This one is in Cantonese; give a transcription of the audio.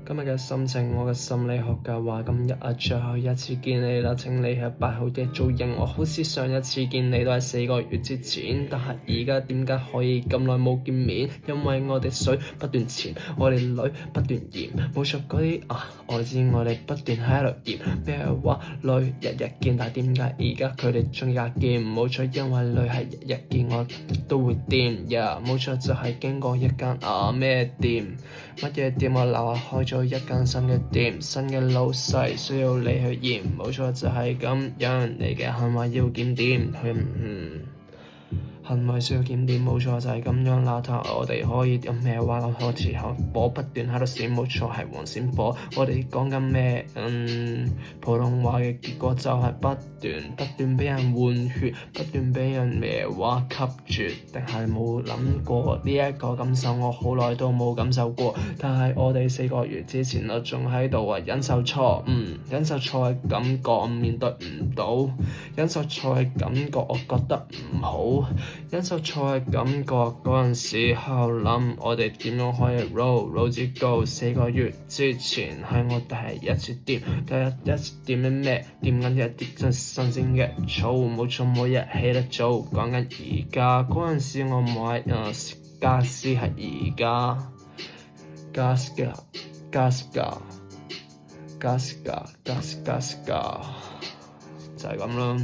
今日嘅心情，我嘅心理學家話今日最後一次見你啦，請你係8號嘅造型。我好似上一次見你都係4個月之前，但係而家點解可以咁耐冇見面？因為我哋水不斷潛，我哋女不斷鹽，冇錯嗰啲我知我哋不斷喺度鹽。咩話女日日見，但係點解而家佢哋仲日見？冇錯，因為女係日日見我都會掂。冇錯就係經過一間咩店，乜嘢店我樓下開咗一間新嘅店，新嘅老細需要你去驗。冇錯就係咁樣，你嘅行為要檢點。行為需要檢點，冇錯就係咁樣啦。我哋可以有咩話我開始火不斷喺度閃，冇錯係黃閃火。我哋講緊咩？普通話嘅結果就係不斷俾人換血，不斷俾人咩話吸住，定係冇諗過呢一個感受？我好耐都冇感受過，但係我哋4個月之前我仲喺度忍受錯，忍受錯嘅感覺面對唔到，忍受錯嘅感覺我覺得唔好。忍受錯嘅感覺嗰陣時喺度諗，我哋點樣可以 roll 至高？4個月之前係我第一次掂，第一次掂緊咩？掂緊一啲真新鮮嘅草，冇錯每日起得早。講緊而家嗰陣時我買家私係而家gas價就係咁啦。